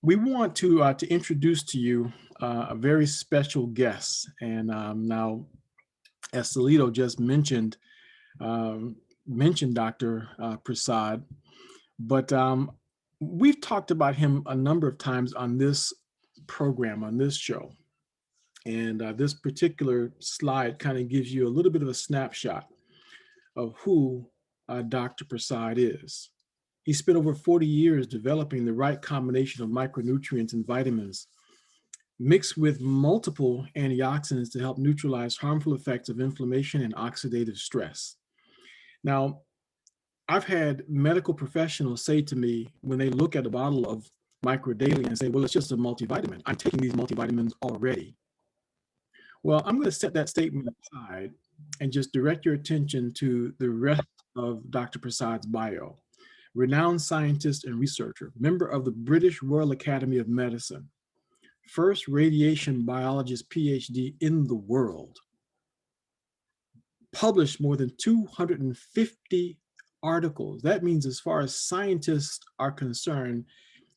We want to introduce to you a very special guest. And now, as C0vid just mentioned Dr. Prasad, but we've talked about him a number of times on this program, on this show. And this particular slide kind of gives you a little bit of a snapshot of who Dr. Prasad is. He spent over 40 years developing the right combination of micronutrients and vitamins mixed with multiple antioxidants to help neutralize harmful effects of inflammation and oxidative stress. Now, I've had medical professionals say to me when they look at a bottle of Micro Daily and say, well, it's just a multivitamin. I'm taking these multivitamins already. Well, I'm going to set that statement aside and just direct your attention to the rest of Dr. Prasad's bio. Renowned scientist and researcher, member of the British Royal Academy of Medicine, first radiation biologist PhD in the world, published more than 250 articles. That means as far as scientists are concerned,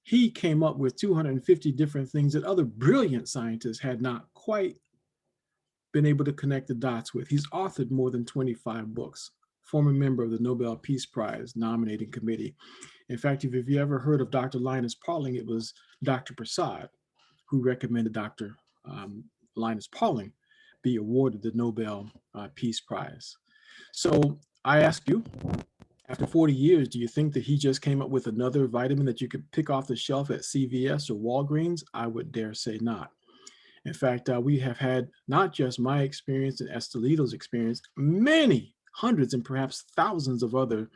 he came up with 250 different things that other brilliant scientists had not quite been able to connect the dots with. He's authored more than 25 books. Former member of the Nobel Peace Prize nominating committee. In fact, if you ever heard of Dr. Linus Pauling, it was Dr. Prasad who recommended Dr. Linus Pauling be awarded the Nobel Peace Prize. So I ask you, after 40 years, do you think that he just came up with another vitamin that you could pick off the shelf at CVS or Walgreens? I would dare say not. In fact, we have had not just my experience and C0vid's experience, many hundreds and perhaps thousands of other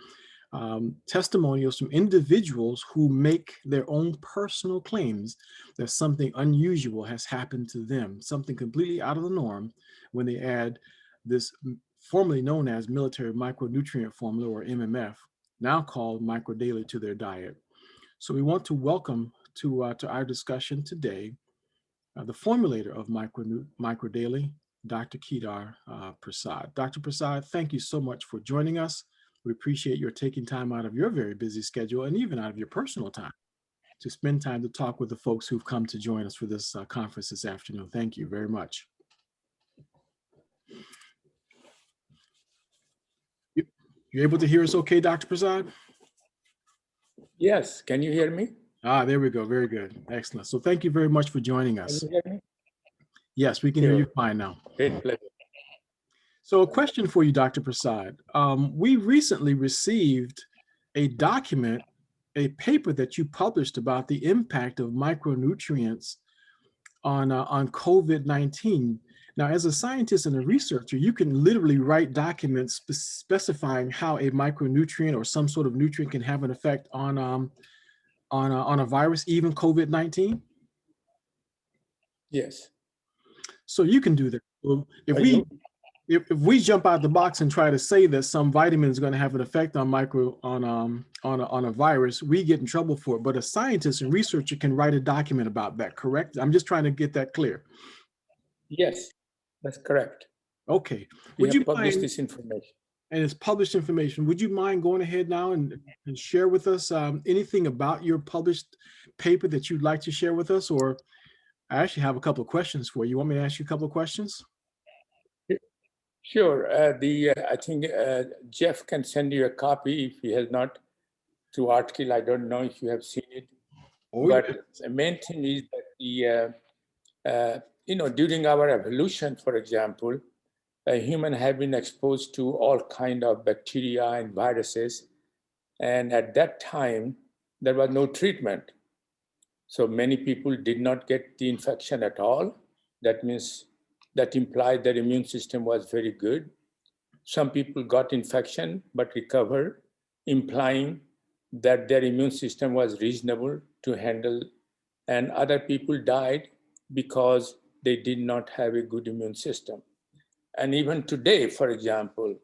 testimonials from individuals who make their own personal claims that something unusual has happened to them, something completely out of the norm when they add this formerly known as military micronutrient formula, or MMF, now called Micro Daily, to their diet. So we want to welcome to our discussion today the formulator of Micro Daily, Dr. Kedar Prasad. Dr. Prasad, thank you so much for joining us. We appreciate your taking time out of your very busy schedule and even out of your personal time to spend time to talk with the folks who've come to join us for this conference this afternoon. Thank you very much. You able to hear us okay, Dr. Prasad? Yes, can you hear me? There we go, very good, excellent. So thank you very much for joining us. Can you hear me? Yes, we can hear you fine now. Great pleasure. So a question for you, Dr. Prasad. We recently received a document, a paper that you published about the impact of micronutrients on COVID-19. Now, as a scientist and a researcher, you can literally write documents specifying how a micronutrient or some sort of nutrient can have an effect on a virus, even COVID-19? Yes. So you can do that. Well, if we jump out the box and try to say that some vitamin is going to have an effect on a virus, we get in trouble for it. But a scientist and researcher can write a document about that, correct? I'm just trying to get that clear. Yes, that's correct. Okay. Would you publish this information? And it's published information. Would you mind going ahead now and share with us anything about your published paper that you'd like to share with us? Or I actually have a couple of questions for you. You want me to ask you a couple of questions? Sure. I think Jeff can send you a copy if he has not, through article. I don't know if you have seen it. But the main thing is that during our evolution, for example, humans have been exposed to all kinds of bacteria and viruses. And at that time, there was no treatment. So many people did not get the infection at all. That means that implied their immune system was very good. Some people got infection but recovered, implying that their immune system was reasonable to handle. And other people died because they did not have a good immune system. And even today, for example,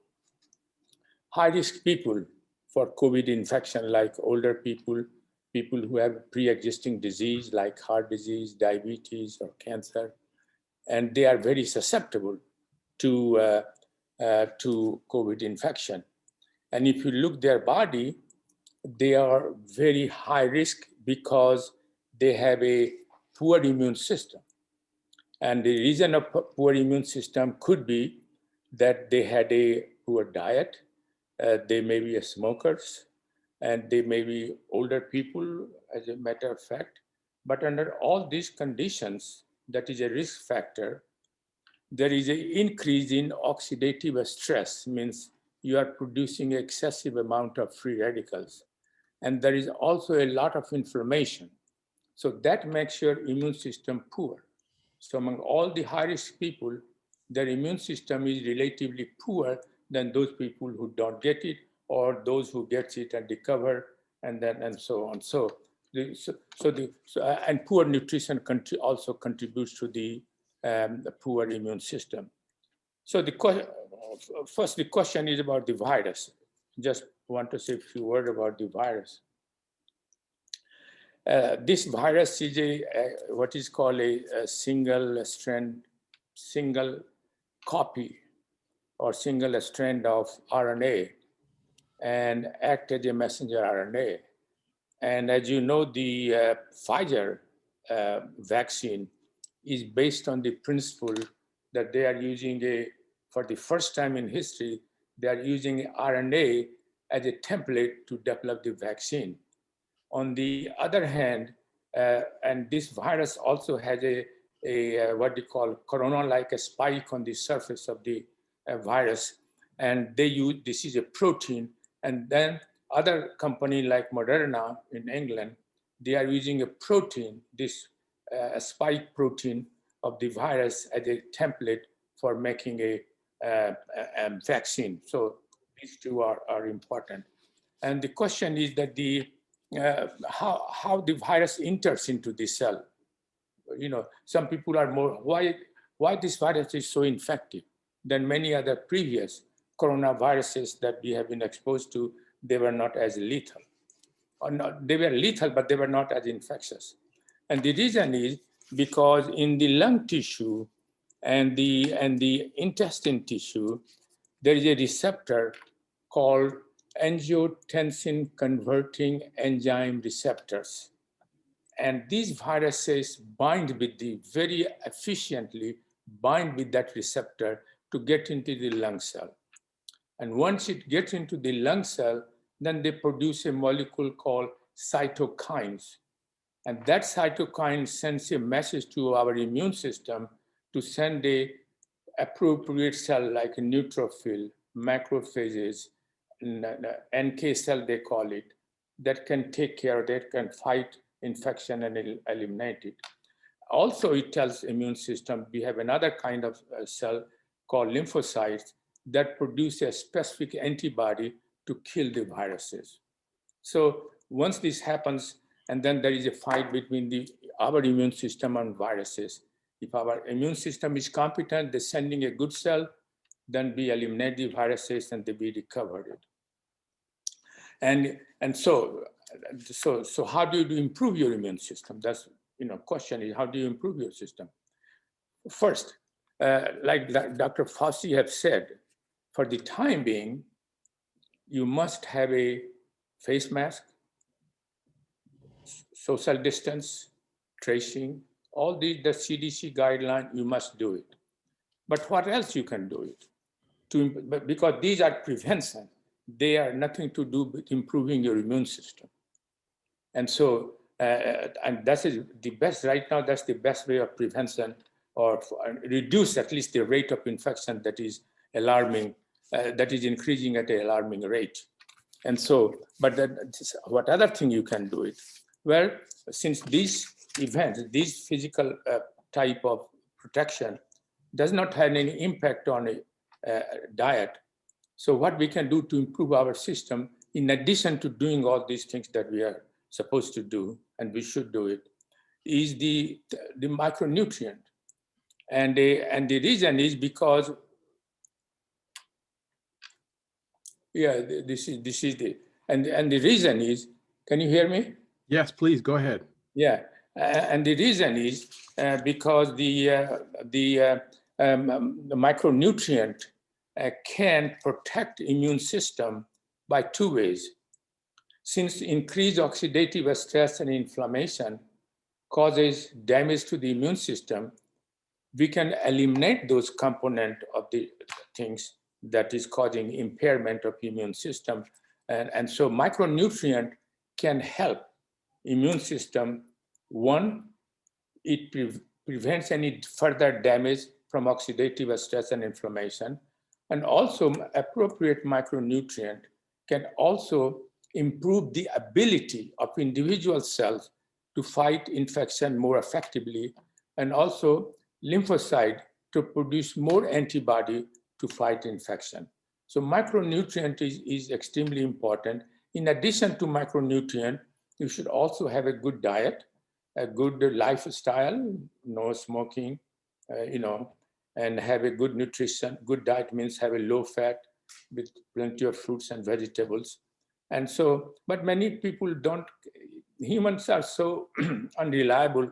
high-risk people for COVID infection, like older people, people who have pre-existing disease like heart disease, diabetes, or cancer, and they are very susceptible to COVID infection. And if you look their body, they are very high risk because they have a poor immune system. And the reason of poor immune system could be that they had a poor diet, they may be smokers, and they may be older people, as a matter of fact. But under all these conditions, that is a risk factor. There is an increase in oxidative stress, means you are producing excessive amount of free radicals. And there is also a lot of inflammation. So that makes your immune system poor. So among all the high-risk people, their immune system is relatively poor than those people who don't get it, or those who get it and recover, and so on. And poor nutrition also contributes to the poor immune system. So the question is about the virus. Just want to say a few words about the virus. This virus is what is called a single copy or single strand of RNA, and act as a messenger RNA. And as you know, the Pfizer vaccine is based on the principle that they are using for the first time in history, they are using RNA as a template to develop the vaccine. On the other hand, and this virus also has a what they call corona-like a spike on the surface of the virus, and they use, this is a protein, and then other company like Moderna in England, they are using a protein, this spike protein of the virus as a template for making a vaccine. So these two are important. And the question is that how the virus enters into the cell. You know, some people are more, why this virus is so infective than many other previous coronaviruses that we have been exposed to. They were not as lethal. Or not, they were lethal, but they were not as infectious. And the reason is because in the lung tissue and the intestine tissue, there is a receptor called angiotensin converting enzyme receptors. And these viruses bind with very efficiently bind with that receptor to get into the lung cell. And once it gets into the lung cell, then they produce a molecule called cytokines. And that cytokine sends a message to our immune system to send a appropriate cell like a neutrophil, macrophages, NK cell they call it, that can take care of it, can fight infection and eliminate it. Also, it tells immune system we have another kind of cell called lymphocytes that produce a specific antibody to kill the viruses. So once this happens, and then there is a fight between our immune system and viruses. If our immune system is competent, they're sending a good cell, then we eliminate the viruses and they be recovered. And so how do you improve your immune system? That's, question is, how do you improve your system? First, like Dr. Fauci have said, for the time being, you must have a face mask, social distance, tracing, all the CDC guideline, you must do it. But what else you can do it? Because these are prevention. They are nothing to do with improving your immune system. And so, and that is the best right now, that's the best way of prevention, or reduce at least the rate of infection that is alarming, that is increasing at an alarming rate. And so, but what other thing you can do it? Well, since these events, these physical type of protection does not have any impact on a diet. So what we can do to improve our system, in addition to doing all these things that we are supposed to do, and we should do it, is the micronutrient. And the reason is because, this is the, and the reason is, can you hear me? Yes, please, go ahead. Yeah, and the reason is because the micronutrient can protect immune system by two ways. Since increased oxidative stress and inflammation causes damage to the immune system, we can eliminate those components of the things that is causing impairment of immune system. And so micronutrient can help immune system. One, it prevents any further damage from oxidative stress and inflammation. And also appropriate micronutrient can also improve the ability of individual cells to fight infection more effectively, and also lymphocyte to produce more antibody to fight infection. So micronutrient is extremely important. In addition to micronutrient, you should also have a good diet, a good lifestyle, no smoking, and have a good nutrition. Good diet means have a low fat with plenty of fruits and vegetables. And so, but many people don't, humans are so unreliable,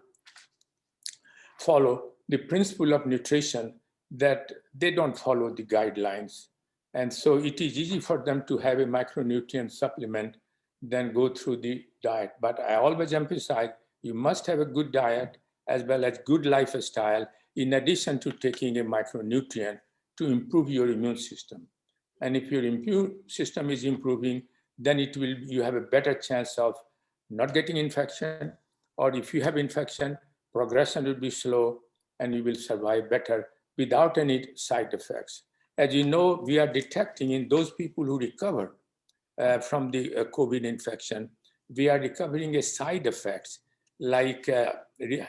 follow the principle of nutrition that they don't follow the guidelines. And so it is easy for them to have a micronutrient supplement than go through the diet. But I always emphasize, you must have a good diet as well as good lifestyle in addition to taking a micronutrient to improve your immune system. And if your immune system is improving, then you have a better chance of not getting infection, or if you have infection, progression will be slow and you will survive better without any side effects. As you know, we are detecting in those people who recover from the COVID infection, we are recovering a side effects like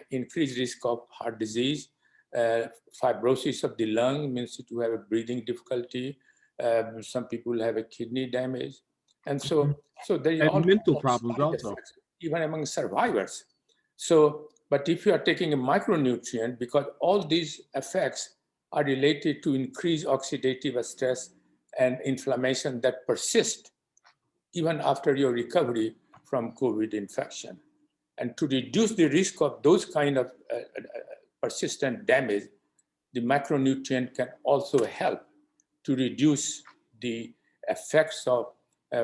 increased risk of heart disease, fibrosis of the lung, means that you have a breathing difficulty. Some people have a kidney damage. And so there is all mental problems also, effects, even among survivors. So, but if you are taking a micronutrient, because all these effects are related to increased oxidative stress and inflammation that persist even after your recovery from COVID infection. And to reduce the risk of those kind of persistent damage, the macronutrient can also help to reduce the effects of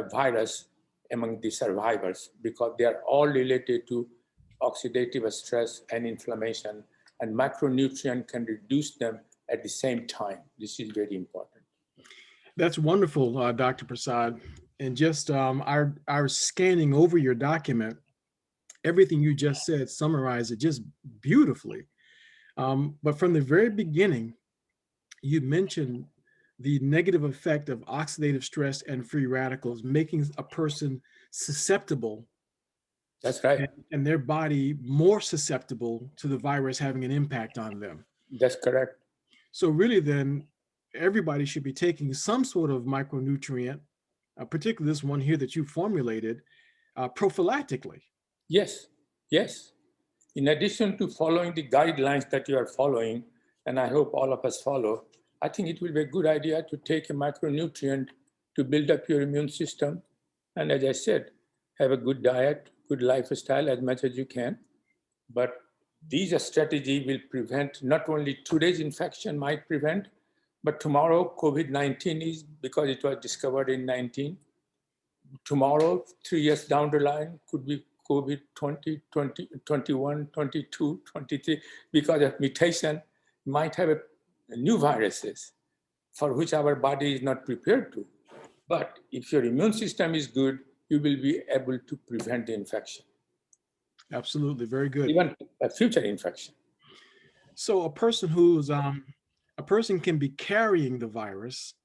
virus among the survivors, because they are all related to oxidative stress and inflammation, and macronutrient can reduce them at the same time. This is very important. That's wonderful, Dr. Prasad. And just our scanning over your document, everything you just said, summarize it just beautifully. But from the very beginning, you mentioned the negative effect of oxidative stress and free radicals, making a person susceptible. That's right. And their body more susceptible to the virus having an impact on them. That's correct. So really then, everybody should be taking some sort of micronutrient, particularly this one here that you formulated, prophylactically. Yes, yes. In addition to following the guidelines that you are following, and I hope all of us follow, I think it will be a good idea to take a micronutrient to build up your immune system. And as I said, have a good diet, good lifestyle as much as you can. But these strategies will prevent, not only today's infection might prevent, but tomorrow COVID-19 is, because it was discovered in 19. Tomorrow, 3 years down the line, could be COVID 20, 20, 21, 22, 23, because of mutation, might have new viruses for which our body is not prepared to. But if your immune system is good, you will be able to prevent the infection. Absolutely, very good. Even a future infection. So a person who's a person can be carrying the virus,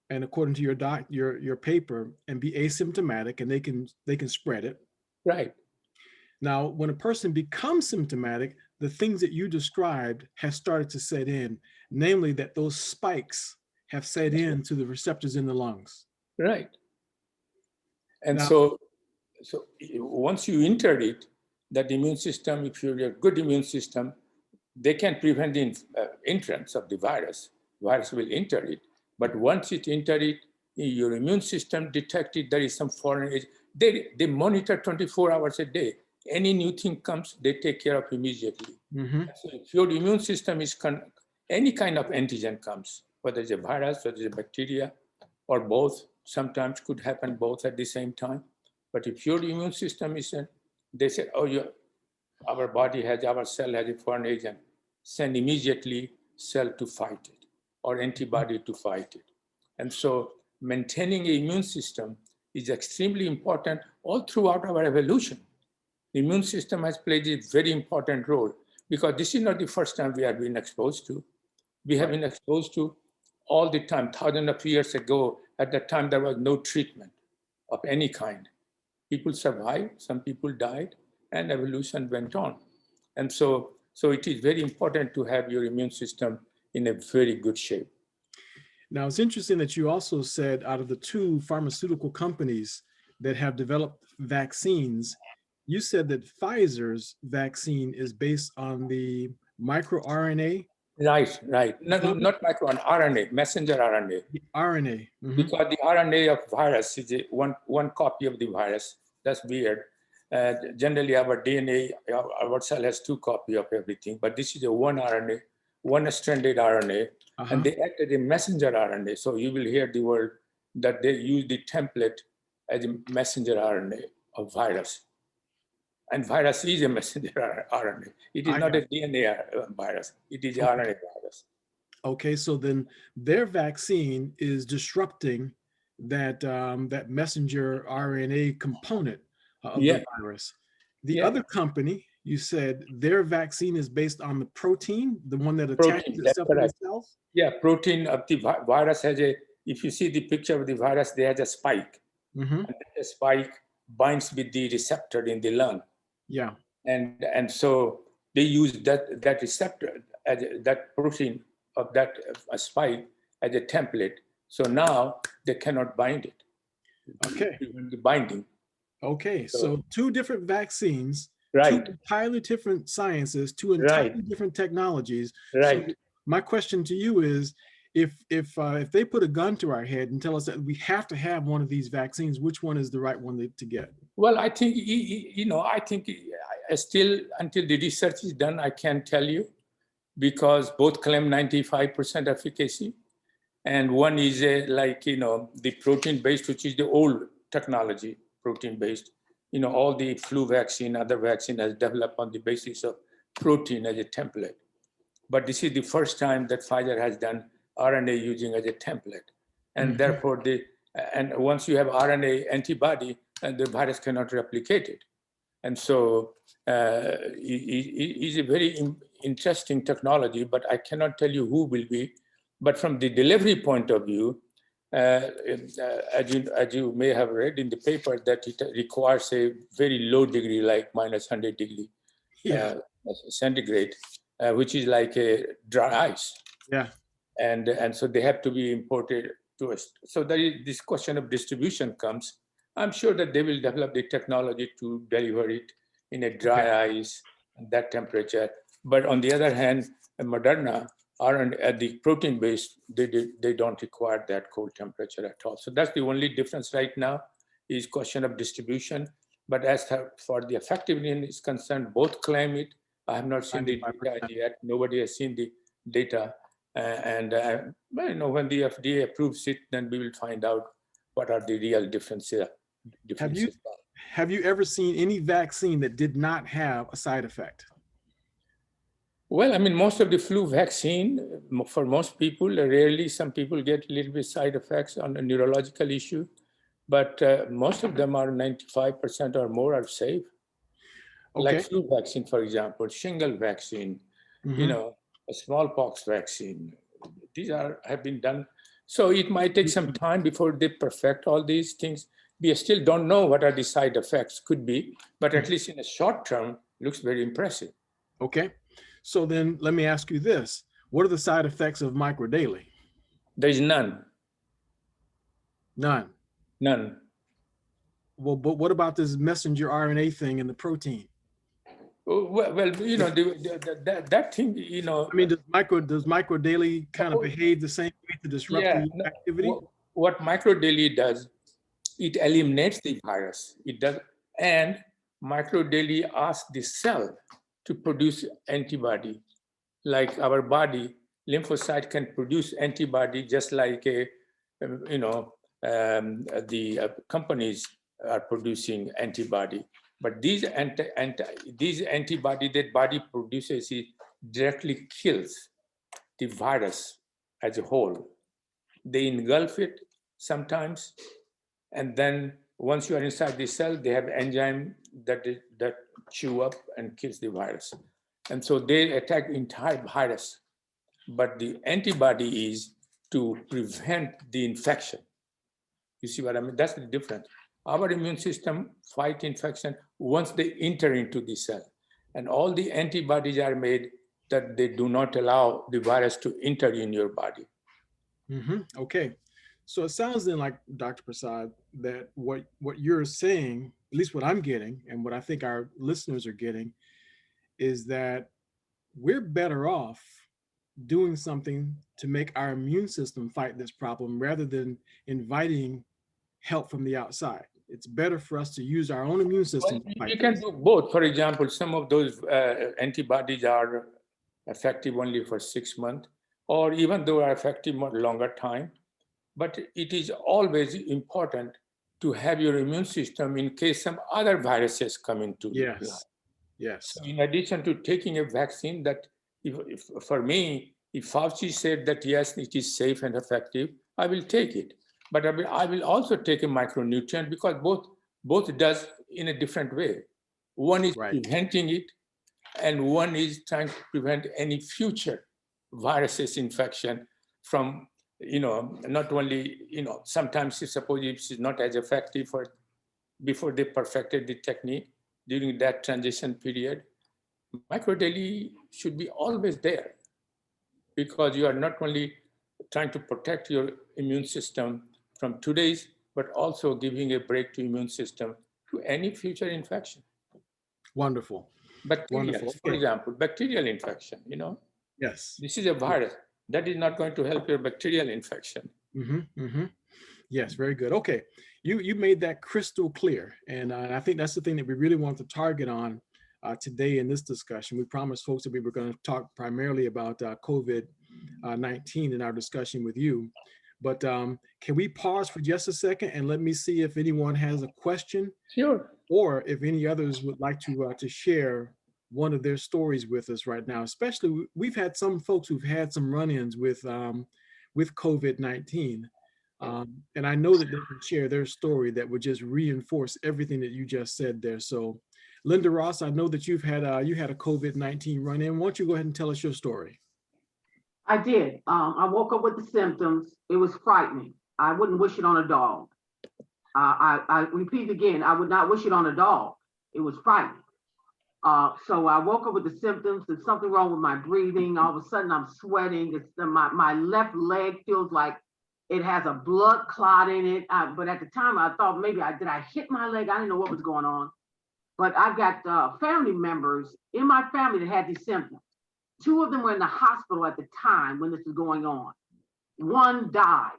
and according to your paper, and be asymptomatic, and they can spread it. Right. Now, when a person becomes symptomatic, the things that you described have started to set in, namely that those spikes have set in to the receptors in the lungs. Right. And now, so once you enter it, that immune system, if you're a good immune system, they can prevent the entrance of the virus. Virus will enter it. But once it enters it, your immune system detected there is some foreign agent. They monitor 24 hours a day. Any new thing comes, they take care of immediately. Mm-hmm. So if your immune system is, any kind of antigen comes, whether it's a virus, whether it's a bacteria, or both, sometimes could happen both at the same time. But if your immune system isn't, they say, oh, our body has, our cell has a foreign agent, send immediately cell to fight it or antibody to fight it. And so maintaining an immune system is extremely important all throughout our evolution. The immune system has played a very important role because this is not the first time we have been exposed to. We have been exposed to all the time. Thousands of years ago, at that time, there was no treatment of any kind. People survived, some people died, and evolution went on. And so it is very important to have your immune system in a very good shape. Now, it's interesting that you also said out of the 2 pharmaceutical companies that have developed vaccines, you said that Pfizer's vaccine is based on the microRNA. Right. No, not microRNA, messenger RNA. The RNA. Because the RNA of virus is one copy of the virus. That's weird. Generally, our DNA, our cell has 2 copies of everything, but this is a one RNA, one stranded RNA, and they act as a messenger RNA. So you will hear the word that they use the template as a messenger RNA of virus. And virus is a messenger RNA. It is not a DNA virus. It is RNA virus. Okay, so then their vaccine is disrupting that that messenger RNA component of the virus. The other company, you said their vaccine is based on the protein, the one that attaches itself to the cells? Yeah, protein of the virus has a, if you see the picture of the virus, there has a spike. And the spike binds with the receptor in the lung. Yeah. And so they use that receptor, that protein of that spike as a template. So now they cannot bind it. Okay. The binding. Okay, so 2 different vaccines, right. 2 entirely different sciences, 2 entirely different technologies. Right. So my question to you is, if they put a gun to our head and tell us that we have to have one of these vaccines, which one is the right one to get? Well, I think, I think still until the research is done, I can't tell you, because both claim 95% efficacy. And one is the protein-based, which is the old technology, protein-based. All the flu vaccine, other vaccine has developed on the basis of protein as a template. But this is the first time that Pfizer has done RNA using as a template. And therefore, and once you have RNA antibody, and the virus cannot replicate it. And so it's a very interesting technology, but I cannot tell you who will be. But from the delivery point of view, as you may have read in the paper, that it requires a very low degree, like minus 100 degree centigrade, which is like a dry ice. Yeah. And so they have to be imported to us. So there is this question of distribution comes. I'm sure that they will develop the technology to deliver it in a dry ice at that temperature. But on the other hand, Moderna are at the protein-based, they don't require that cold temperature at all. So that's the only difference right now, is question of distribution. But as for the effectiveness is concerned, both claim it. I have not seen the data yet. Nobody has seen the data. When the FDA approves it, then we will find out what are the real differences. Have you ever seen any vaccine that did not have a side effect? Well, I mean, most of the flu vaccine, for most people, rarely some people get a little bit side effects on a neurological issue, but most of them are 95% or more are safe. Like flu vaccine, for example, shingle vaccine, a smallpox vaccine. These have been done. So it might take some time before they perfect all these things. We still don't know what are the side effects, could be, but at least in a short term, looks very impressive. Okay. So then let me ask you this. What are the side effects of microdaily? There's none. None? None. Well, but what about this messenger RNA thing and the protein? Well, that thing, I mean, does microdaily kind of behave the same way to disrupt the activity? What microdaily does, it eliminates the virus. It does, and microdaily asks the cell to produce antibody. Like our body, lymphocyte can produce antibody just like the companies are producing antibody. But these antibody that body produces, it directly kills the virus as a whole. They engulf it sometimes, and then once you are inside the cell, they have enzyme that chew up and kills the virus. And so they attack the entire virus. But the antibody is to prevent the infection. You see what I mean? That's the difference. Our immune system fight infection once they enter into the cell. And all the antibodies are made that they do not allow the virus to enter in your body. Okay. So it sounds then like, Dr. Prasad, that what you're saying, at least what I'm getting, and what I think our listeners are getting, is that we're better off doing something to make our immune system fight this problem rather than inviting help from the outside. It's better for us to use our own immune system to fight You can do both. For example, some of those antibodies are effective only for 6 months, or even though are effective for longer time. But it is always important to have your immune system in case some other viruses come into your blood. Yes. So in addition to taking a vaccine, that if for me, if Fauci said that yes, it is safe and effective, I will take it. But I will also take a micronutrient, because both does in a different way. One is preventing it, and one is trying to prevent any future viruses infection from, not only, sometimes suppose it's not as effective before they perfected the technique during that transition period. Microdaily should be always there, because you are not only trying to protect your immune system from today's, but also giving a break to immune system to any future infection. Wonderful. Bacteria, Wonderful. for example, bacterial infection, Yes. This is a virus. That is not going to help your bacterial infection. Yes, very good. Okay, you made that crystal clear, and I think that's the thing that we really want to target on today in this discussion. We promised folks that we were going to talk primarily about COVID-19 in our discussion with you, but can we pause for just a second and let me see if anyone has a question? Sure. Or if any others would like to share one of their stories with us right now. Especially, we've had some folks who've had some run-ins with COVID-19. And I know that they can share their story that would just reinforce everything that you just said there. So Linda Ross, I know that you had a COVID-19 run-in. Why don't you go ahead and tell us your story? I did. I woke up with the symptoms. It was frightening. I wouldn't wish it on a dog. I repeat again, I would not wish it on a dog. It was frightening. So I woke up with the symptoms. There's something wrong with my breathing. All of a sudden I'm sweating. My left leg feels like it has a blood clot in it. But at the time I thought maybe did I hit my leg? I didn't know what was going on. But I've got family members in my family that had these symptoms. 2 of them were in the hospital at the time when this was going on. 1 died.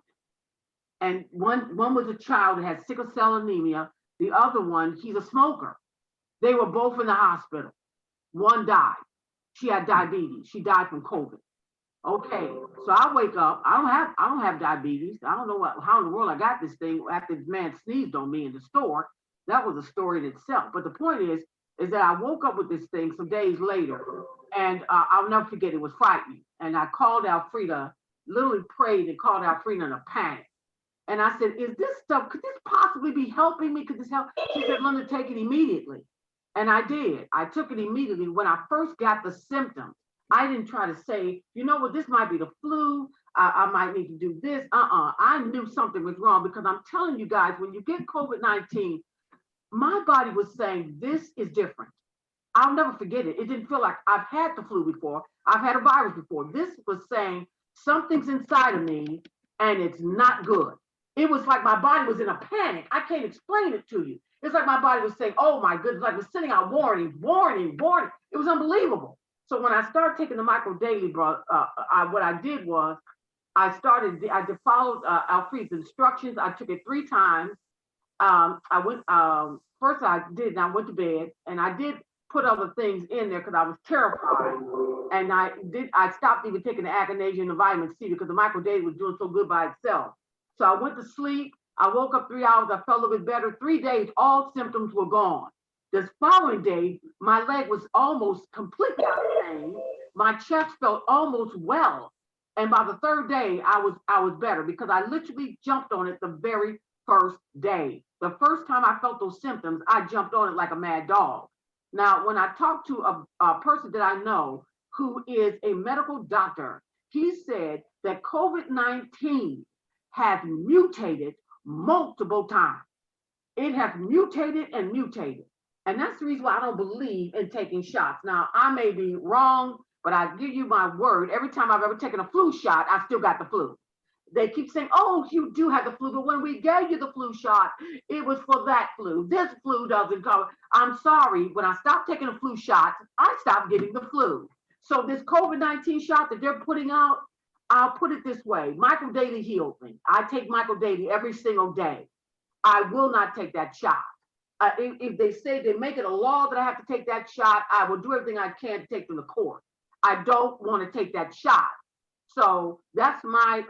And one was a child that had sickle cell anemia. The other one, he's a smoker. They were both in the hospital. 1 died. She had diabetes. She died from COVID. Okay, so I wake up. I don't have diabetes. I don't know how in the world I got this thing after this man sneezed on me in the store. That was a story in itself. But the point is that I woke up with this thing some days later, and I'll never forget. It was frightening. And I called Alfreda, literally prayed and called Alfreda in a panic. And I said, "Is this stuff? Could this possibly be helping me? Could this help?" She said, "Linda, take it immediately." And I did. I took it immediately. When I first got the symptoms, I didn't try to say, you know what, this might be the flu. I might need to do this. I knew something was wrong, because I'm telling you guys, when you get COVID-19, my body was saying, this is different. I'll never forget it. It didn't feel like I've had the flu before. I've had a virus before. This was saying something's inside of me and it's not good. It was like my body was in a panic. I can't explain it to you. It's like my body was saying, oh my goodness, like it was sending out warning. It was unbelievable. So when I started taking the micro daily, what I did was I followed Alfred's instructions. I took it 3 times. I went, first I went to bed, and I did put other things in there because I was terrified. And I stopped even taking the echinacea and the vitamin C because the micro daily was doing so good by itself. So I went to sleep. I woke up 3 hours, I felt a little bit better. 3 days, all symptoms were gone. This following day, my leg was almost completely out of pain. My chest felt almost well. And by the third day, I was better because I literally jumped on it the very first day. The first time I felt those symptoms, I jumped on it like a mad dog. Now, when I talked to a person that I know who is a medical doctor, he said that COVID-19 has mutated multiple times. It has mutated and mutated. And that's the reason why I don't believe in taking shots. Now, I may be wrong, but I give you my word, every time I've ever taken a flu shot, I still got the flu. They keep saying, oh, you do have the flu, but when we gave you the flu shot, it was for that flu. This flu doesn't cover. I'm sorry, when I stopped taking the flu shots, I stopped getting the flu. So this COVID-19 shot that they're putting out, I'll put it this way, Michael Daly healed me. I take Michael Daly every single day. I will not take that shot. If they say they make it a law that I have to take that shot, I will do everything I can to take them to court. I don't want to take that shot. So that's my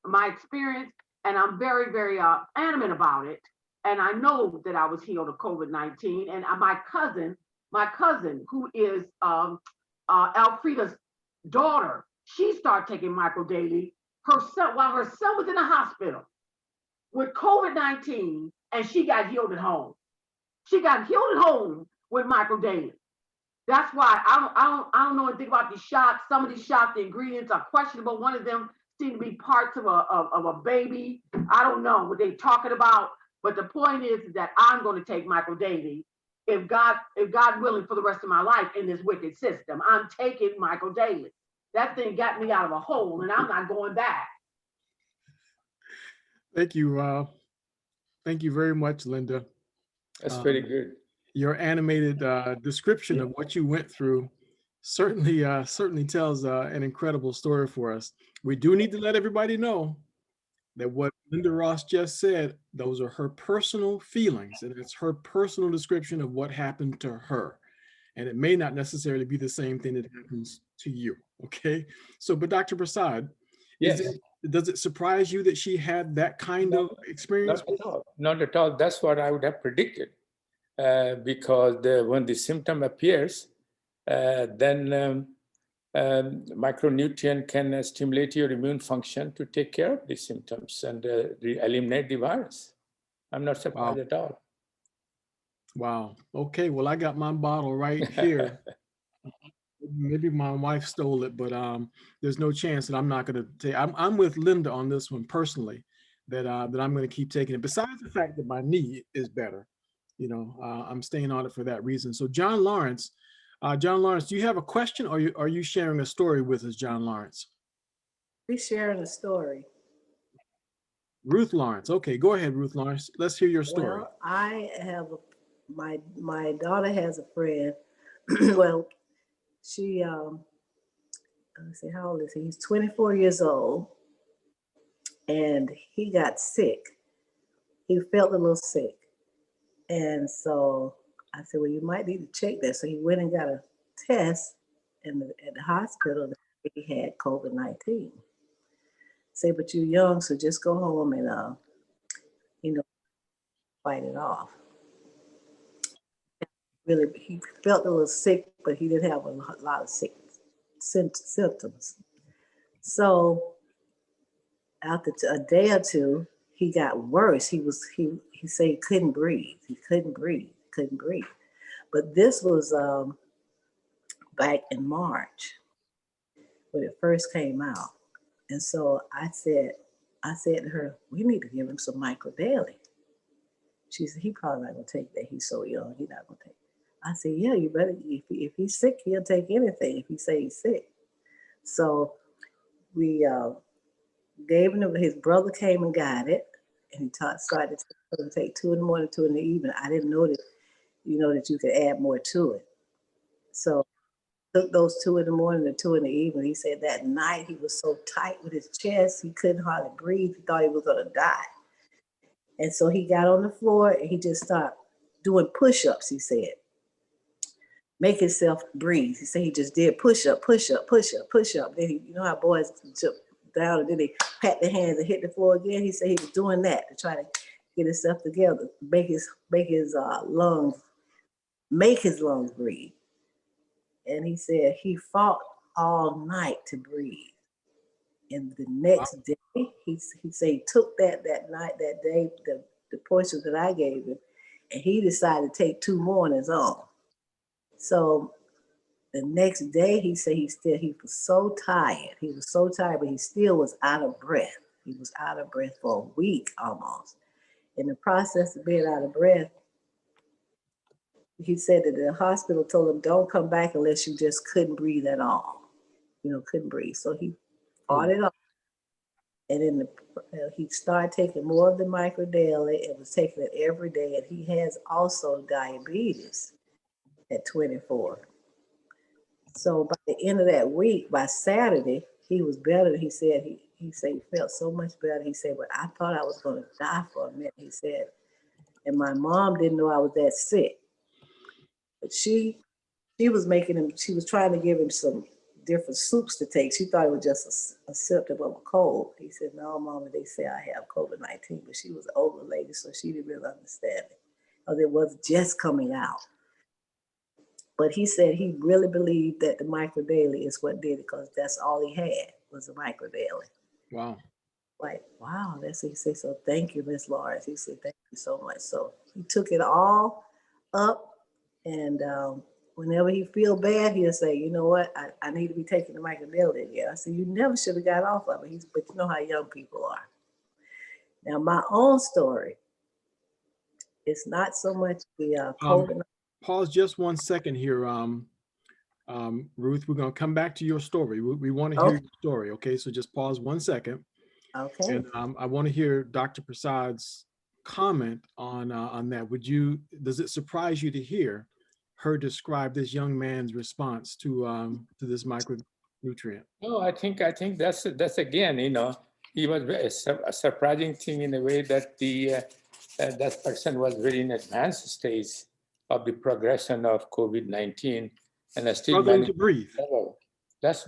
my experience, and I'm very, very adamant about it. And I know that I was healed of COVID-19. And my cousin, who is Alfreda's daughter, she started taking Michael Daly. Her son, while her son was in the hospital with COVID-19, and she got healed at home. She got healed at home with Michael Daly. That's why I don't know anything about these shots. Some of these shots, the ingredients are questionable. One of them seemed to be parts of a baby. I don't know what they're talking about. But the point is that I'm going to take Michael Daly if God willing for the rest of my life in this wicked system. I'm taking Michael Daly. That thing got me out of a hole, and I'm not going back. Thank you. Thank you very much, Linda. That's very good. Your animated description of what you went through certainly tells an incredible story for us. We do need to let everybody know that what Linda Ross just said, those are her personal feelings, and it's her personal description of what happened to her. And it may not necessarily be the same thing that happens to you, okay? So, but Dr. Prasad, yes. Does it surprise you that she had that kind of experience? Not at all. Not at all. That's what I would have predicted. Because when the symptom appears, then micronutrient can stimulate your immune function to take care of the symptoms and eliminate the virus. I'm not surprised at all. Wow. Okay. Well, I got my bottle right here. Maybe my wife stole it, but there's no chance that I'm not going to take. I'm with Linda on this one personally, that I'm going to keep taking it. Besides the fact that my knee is better, I'm staying on it for that reason. So John Lawrence, do you have a question, or are you sharing a story with us, John Lawrence? We're sharing a story. Ruth Lawrence. Okay, go ahead, Ruth Lawrence. Let's hear your story. Well, I have my daughter has a friend. Well, she let's see, how old is he? He's 24 years old, and he got sick. He felt a little sick, and so I said, well, you might need to check that. So he went and got a test at the hospital. He had COVID-19. Say, but you're young, so just go home and fight it off. Really, he felt a little sick, but he didn't have a lot of symptoms. So after a day or two, he got worse. He said he couldn't breathe. He couldn't breathe. But this was back in March when it first came out. And so I said to her, we need to give him some Michael Daly. She said, he probably not gonna take that. He's so young, he's not gonna take it. I said, yeah, you better, if he's sick, he'll take anything if he say he's sick. So we gave him, his brother came and got it, and he started to take 2 in the morning, 2 in the evening. I didn't know that, that you could add more to it. So took those 2 in the morning and 2 in the evening. He said that night he was so tight with his chest, he couldn't hardly breathe. He thought he was gonna die. And so he got on the floor and he just started doing push-ups, he said. Make himself breathe. He said he just did push-up. Then he, how boys down, and then they pat their hands and hit the floor again. He said he was doing that to try to get himself together, make his lungs breathe. And he said he fought all night to breathe. And the next day, he said he took that day, the portions that I gave him, and he decided to take 2 more on his own. So the next day, he said he was so tired. He was so tired, but he still was out of breath. He was out of breath for a week almost. In the process of being out of breath, he said that the hospital told him, don't come back unless you just couldn't breathe at all. Couldn't breathe. So he fought it off. And then he started taking more of the micro daily and was taking it every day. And he has also diabetes at 24. So by the end of that week, by Saturday, he was better. He said he felt so much better. He said, but I thought I was going to die for a minute. He said, and my mom didn't know I was that sick. But she was making him, she was trying to give him some different soups to take. She thought it was just a symptom of a cold. He said, no, Mama, they say I have COVID-19, but she was an older lady, so she didn't really understand it. Because it was just coming out. But he said he really believed that the micro daily is what did it, because that's all he had was a micro daily. Wow. Like, wow, that's what he said. So thank you, Miss Lawrence. He said, thank you so much. So he took it all up, and whenever he feel bad, he'll say, you know what, I need to be taking the micro daily again. I said, you never should have got off of it. But you know how young people are. Now, my own story, it's not so much the COVID. Pause just 1 second here, Ruth. We're going to come back to your story. We want to hear your story. Okay, so just pause 1 second. Okay. And I want to hear Dr. Prasad's comment on that. Does it surprise you to hear her describe this young man's response to this micronutrient? No, I think that's again, he was a surprising thing in a way that that person was very in advanced stage of the progression of COVID-19 and still struggling to breathe. That's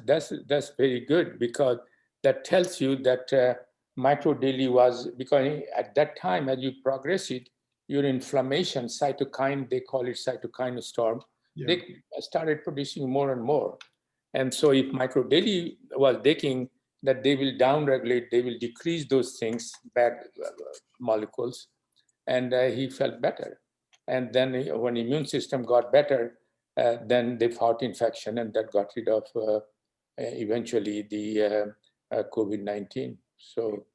very good, because that tells you that micro daily was, because at that time, as you progress it, your inflammation cytokine, they call it cytokine storm, they started producing more and more. And so if micro daily was thinking that they will downregulate, they will decrease those things, bad molecules, and he felt better. And then when immune system got better, then they fought infection, and that got rid of eventually the COVID-19. So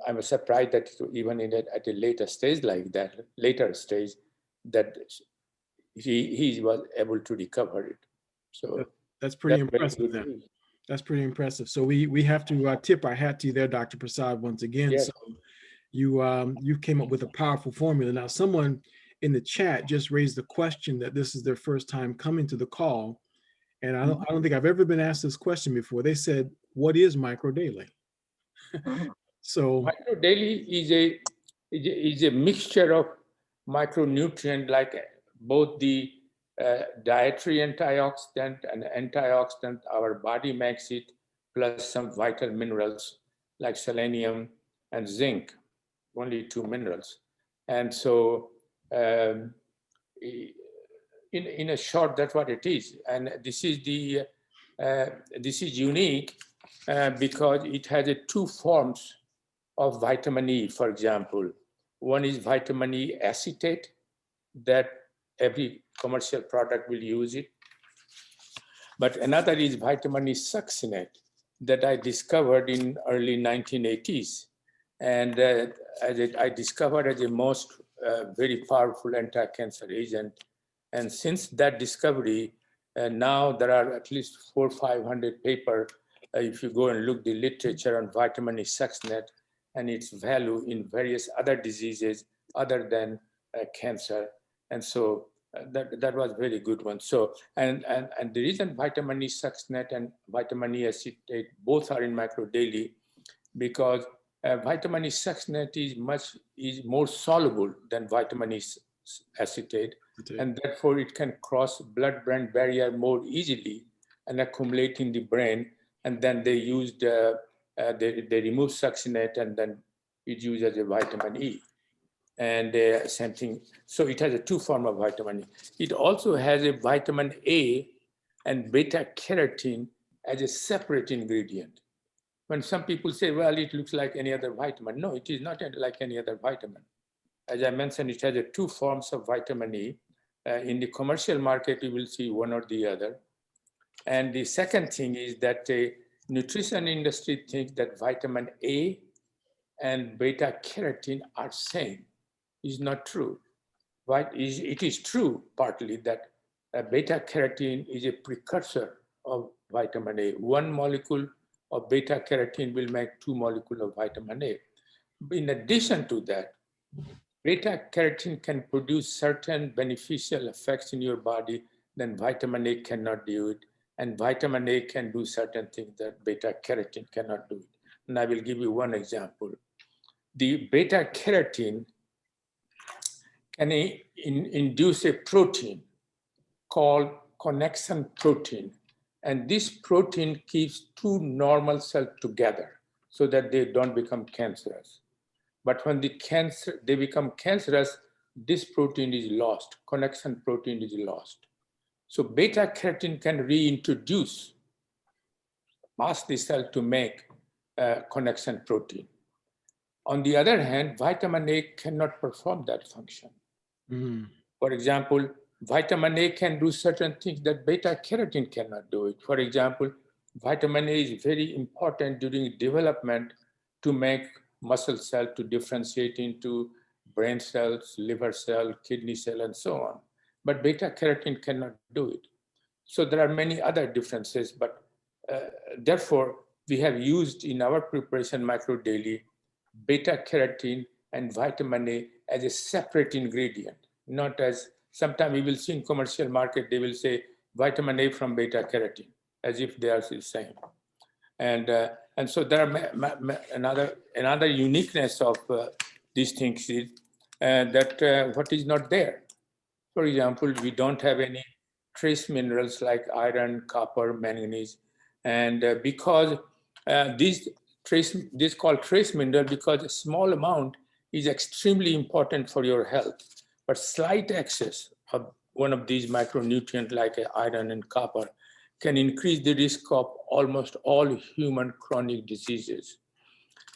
I'm surprised that even at a later stage like that, that he was able to recover it. So that's pretty impressive then. That's pretty impressive. So we have to tip our hat to you there, Dr. Prasad, once again. Yes. So you came up with a powerful formula. Now, someone in the chat just raised the question that this is their first time coming to the call. And I don't think I've ever been asked this question before. They said, what is micro daily? So micro daily is a mixture of micronutrient, like both the dietary antioxidant and antioxidant our body makes it, plus some vital minerals like selenium and zinc, only 2 minerals. And so in a short, that's what it is. And this is unique because it has 2 forms of vitamin E, for example. One is vitamin E acetate, that every commercial product will use it. But another is vitamin E succinate that I discovered in early 1980s. And I discovered as a most very powerful anti-cancer agent. And since that discovery, now there are at least 400 or 500 papers, if you go and look the literature on vitamin E succinate and its value in various other diseases other than cancer. And so that was a very good one. So, and the reason vitamin E succinate and vitamin E acetate both are in micro daily, because vitamin E succinate is more soluble than vitamin E acetate, and therefore it can cross blood-brain barrier more easily and accumulate in the brain and then they used, they removed succinate, and then it's used as a vitamin E. And same thing, so it has a two form of vitamin E. It also has a vitamin A and beta carotene as a separate ingredient. When some people say, well, it looks like any other vitamin. No, it is not like any other vitamin. As I mentioned, it has two forms of vitamin E. In the commercial market, you will see one or the other. And the second thing is that the nutrition industry thinks that vitamin A and beta carotene are same. Is not true. Right? It is true partly that beta carotene is a precursor of vitamin A. One molecule of beta carotene will make two molecules of vitamin A. In addition to that, beta carotene can produce certain beneficial effects in your body, then vitamin A cannot do it. And vitamin A can do certain things that beta carotene cannot do it. And I will give you one example. The beta carotene can induce a protein called connection protein. And this protein keeps two normal cells together so that they don't become cancerous. But when they become cancerous, this protein is lost, connection protein is lost. So beta carotene can reintroduce, ask the cell to make connection protein. On the other hand, vitamin A cannot perform that function. For example, vitamin A can do certain things that beta carotene cannot do it. For example, vitamin A is very important during development to make muscle cell to differentiate into brain cells, liver cell, kidney cell, and so on. But beta carotene cannot do it. So there are many other differences, but therefore we have used in our preparation micro daily beta carotene and vitamin A as a separate ingredient, not as, sometimes we will see in commercial market, they will say vitamin A from beta carotene, as if they are the same. And so there are another uniqueness of these things is that what is not there. For example, we don't have any trace minerals like iron, copper, manganese, and because this called trace mineral because a small amount is extremely important for your health, but slight excess of one of these micronutrients like iron and copper can increase the risk of almost all human chronic diseases.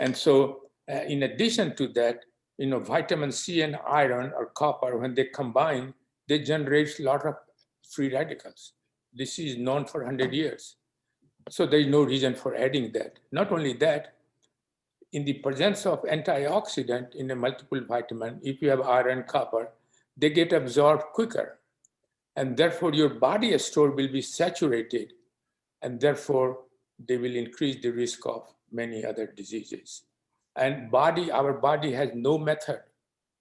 And so in addition to that, vitamin C and iron or copper, when they combine, they generate a lot of free radicals. This is known for 100 years. So there is no reason for adding that. Not only that, in the presence of antioxidant in a multiple vitamin, if you have iron, copper, they get absorbed quicker. And therefore your body store will be saturated, and therefore they will increase the risk of many other diseases. And our body has no method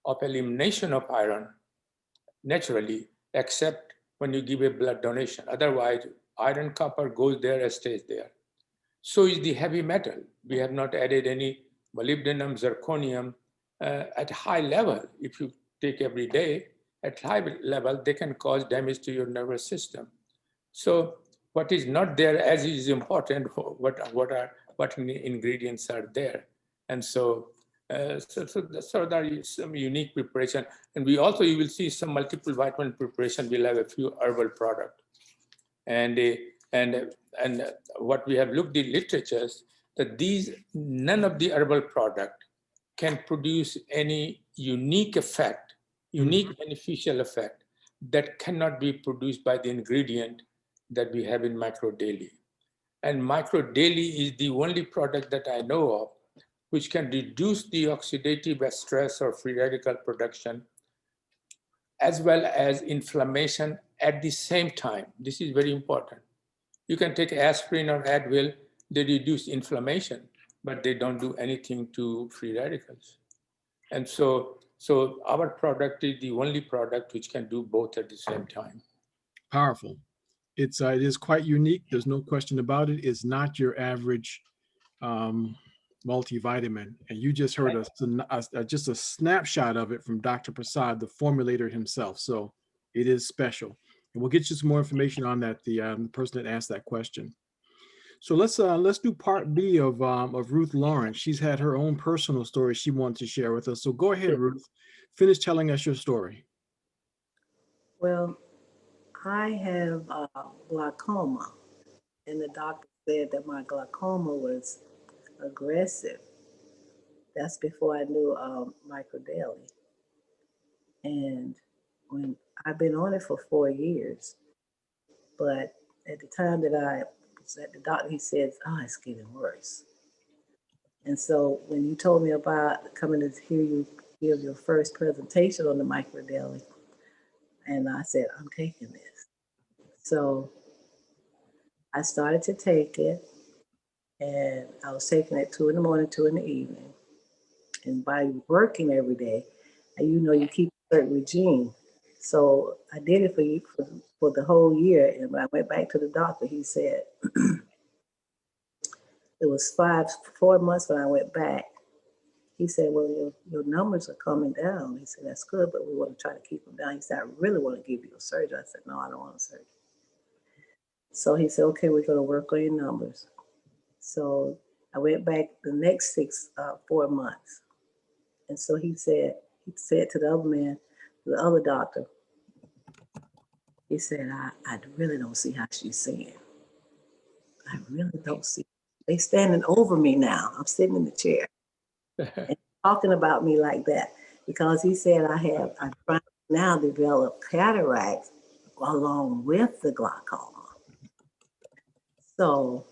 of elimination of iron naturally, except when you give a blood donation. Otherwise, iron, copper goes there and stays there. So is the heavy metal. We have not added any molybdenum, zirconium at high level. If you take every day, at high level, they can cause damage to your nervous system. So what is not there as is important, what ingredients are there. And so there is some unique preparation. And we also, you will see some multiple vitamin preparation, we'll have a few herbal products. And what we have looked in literatures, that none of the herbal product can produce any unique effect, unique beneficial effect that cannot be produced by the ingredient that we have in Micro Daily. And Micro Daily is the only product that I know of which can reduce the oxidative stress or free radical production, as well as inflammation at the same time. This is very important. You can take aspirin or Advil, they reduce inflammation, but they don't do anything to free radicals. And so our product is the only product which can do both at the same time. Powerful. It is quite unique. There's no question about it. It's not your average multivitamin. And you just heard just a snapshot of it from Dr. Prasad, the formulator himself. So it is special. And we'll get you some more information on that, the person that asked that question. So let's do part B of Ruth Lawrence. She's had her own personal story she wants to share with us. So go ahead, Ruth. Finish telling us your story. Well, I have glaucoma, and the doctor said that my glaucoma was aggressive. That's before I knew microdaily. And when I've been on it for 4 years, but at the time that I was at the doctor, he said, "Oh, it's getting worse." And so when you told me about coming to hear you give your first presentation on the microdaily, and I said, "I'm taking this." So I started to take it, and I was taking it 2 in the morning, 2 in the evening. And by working every day, and you keep a certain regime. So I did it for the whole year. And when I went back to the doctor, he said, it was 4 months when I went back. He said, "Well, your numbers are coming down." He said, "That's good, but we want to try to keep them down." He said, "I really want to give you a surgery." I said, "No, I don't want a surgery." So he said, "Okay, we're going to work on your numbers." So I went back the next 4 months. And so he said to the other man, the other doctor, he said, I really don't see how she's seeing. I really don't see. They standing over me now. I'm sitting in the chair and talking about me like that because he said I'm trying to now develop cataracts along with the glaucoma. So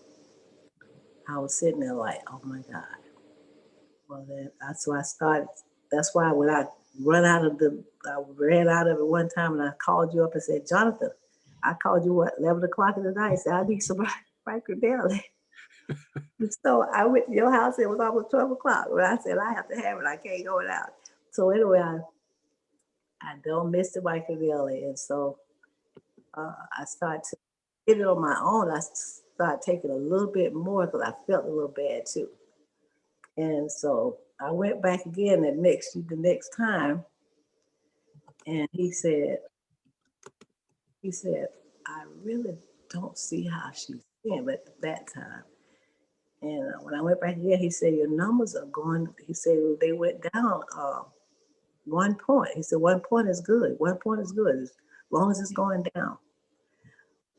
I was sitting there like, oh my God. Well, then that's why I started. That's why when I ran out of it one time and I called you up and said, "Jonathan, I called you 11 o'clock in the night. I said, I need some microdaily." So I went to your house. It was almost 12 o'clock. When I said, I have to have it. I can't go without. So anyway, I don't miss the microdaily. And so I started to get it on my own. I started taking a little bit more because I felt a little bad too. And so I went back again the next time, and he said, "I really don't see how she's seeing," but at that time. And when I went back again, he said, "Your numbers are going," he said, "they went down 1 point." He said, 1 point is good. 1 point is good as long as it's going down.